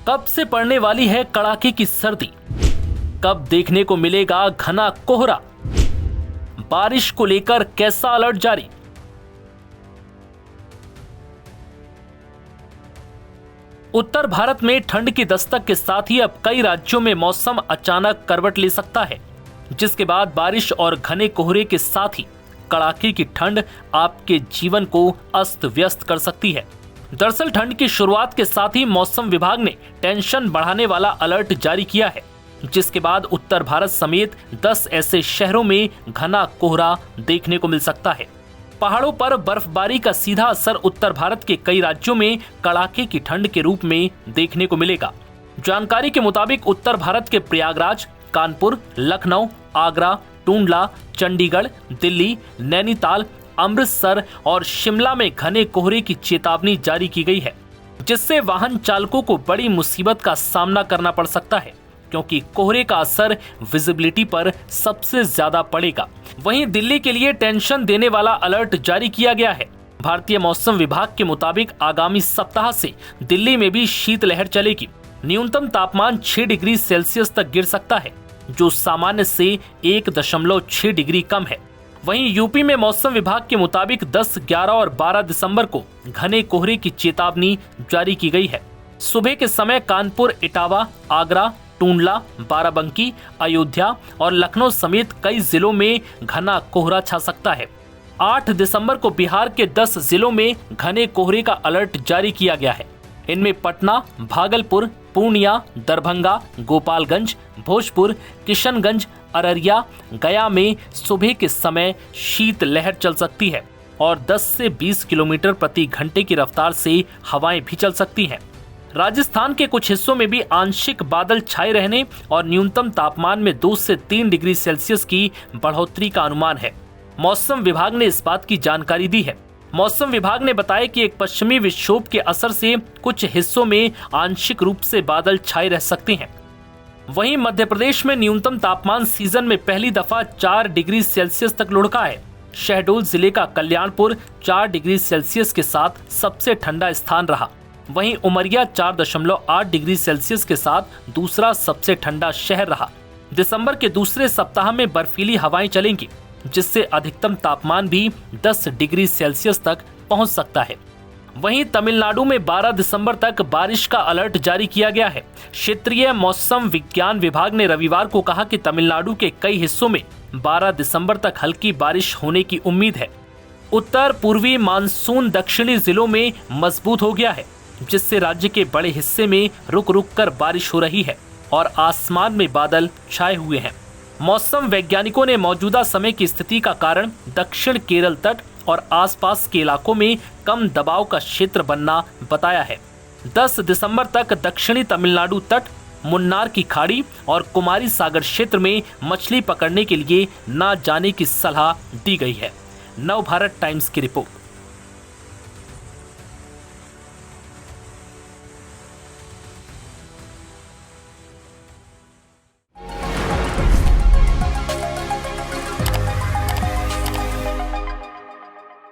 कब से पड़ने वाली है कड़ाके की सर्दी? कब देखने को मिलेगा घना कोहरा? बारिश को लेकर कैसा अलर्ट जारी? उत्तर भारत में ठंड की दस्तक के साथ ही अब कई राज्यों में मौसम अचानक करवट ले सकता है, जिसके बाद बारिश और घने कोहरे के साथ ही कड़ाके की ठंड आपके जीवन को अस्त व्यस्त कर सकती है। दरअसल ठंड की शुरुआत के साथ ही मौसम विभाग ने टेंशन बढ़ाने वाला अलर्ट जारी किया है, जिसके बाद उत्तर भारत समेत 10 ऐसे शहरों में घना कोहरा देखने को मिल सकता है। पहाड़ों पर बर्फबारी का सीधा असर उत्तर भारत के कई राज्यों में कड़ाके की ठंड के रूप में देखने को मिलेगा। जानकारी के मुताबिक उत्तर भारत के प्रयागराज, कानपुर, लखनऊ, आगरा, टूंडला, चंडीगढ़, दिल्ली, नैनीताल, अमृतसर और शिमला में घने कोहरे की चेतावनी जारी की गई है, जिससे वाहन चालकों को बड़ी मुसीबत का सामना करना पड़ सकता है, क्योंकि कोहरे का असर विजिबिलिटी पर सबसे ज्यादा पड़ेगा। वहीं दिल्ली के लिए टेंशन देने वाला अलर्ट जारी किया गया है। भारतीय मौसम विभाग के मुताबिक आगामी सप्ताह से दिल्ली में भी शीतलहर चलेगी। न्यूनतम तापमान 6 डिग्री सेल्सियस तक गिर सकता है, जो सामान्य से 1.6 डिग्री कम है। वहीं यूपी में मौसम विभाग के मुताबिक 10, 11 और 12 दिसंबर को घने कोहरे की चेतावनी जारी की गई है। सुबह के समय कानपुर, इटावा, आगरा, टूंडला, बाराबंकी, अयोध्या और लखनऊ समेत कई जिलों में घना कोहरा छा सकता है। 8 दिसंबर को बिहार के 10 जिलों में घने कोहरे का अलर्ट जारी किया गया है। इनमें पटना, भागलपुर, पूर्णिया, दरभंगा, गोपालगंज, भोजपुर, किशनगंज, अररिया, गया में सुबह के समय शीत लहर चल सकती है और 10 से 20 किलोमीटर प्रति घंटे की रफ्तार से हवाएं भी चल सकती हैं। राजस्थान के कुछ हिस्सों में भी आंशिक बादल छाए रहने और न्यूनतम तापमान में 2 से 3 डिग्री सेल्सियस की बढ़ोतरी का अनुमान है। मौसम विभाग ने इस बात की जानकारी दी है। मौसम विभाग ने बताया कि एक पश्चिमी विक्षोभ के असर से कुछ हिस्सों में आंशिक रूप से बादल छाए रह सकते हैं। वहीं मध्य प्रदेश में न्यूनतम तापमान सीजन में पहली दफा 4 डिग्री सेल्सियस तक लुढ़का है। शहडोल जिले का कल्याणपुर 4 डिग्री सेल्सियस के साथ सबसे ठंडा स्थान रहा। वहीं उमरिया 4.8 डिग्री सेल्सियस के साथ दूसरा सबसे ठंडा शहर रहा। दिसंबर के दूसरे सप्ताह में बर्फीली हवाएं चलेंगी, जिससे अधिकतम तापमान भी 10 डिग्री सेल्सियस तक पहुंच सकता है। वहीं तमिलनाडु में 12 दिसंबर तक बारिश का अलर्ट जारी किया गया है। क्षेत्रीय मौसम विज्ञान विभाग ने रविवार को कहा कि तमिलनाडु के कई हिस्सों में 12 दिसंबर तक हल्की बारिश होने की उम्मीद है। उत्तर पूर्वी मानसून दक्षिणी जिलों में मजबूत हो गया है, जिससे राज्य के बड़े हिस्से में रुक रुक कर बारिश हो रही है और आसमान में बादल छाए हुए हैं। मौसम वैज्ञानिकों ने मौजूदा समय की स्थिति का कारण दक्षिण केरल तट और आसपास के इलाकों में कम दबाव का क्षेत्र बनना बताया है। 10 दिसंबर तक दक्षिणी तमिलनाडु तट, मुन्नार की खाड़ी और कुमारी सागर क्षेत्र में मछली पकड़ने के लिए न जाने की सलाह दी गई है। नवभारत टाइम्स की रिपोर्ट।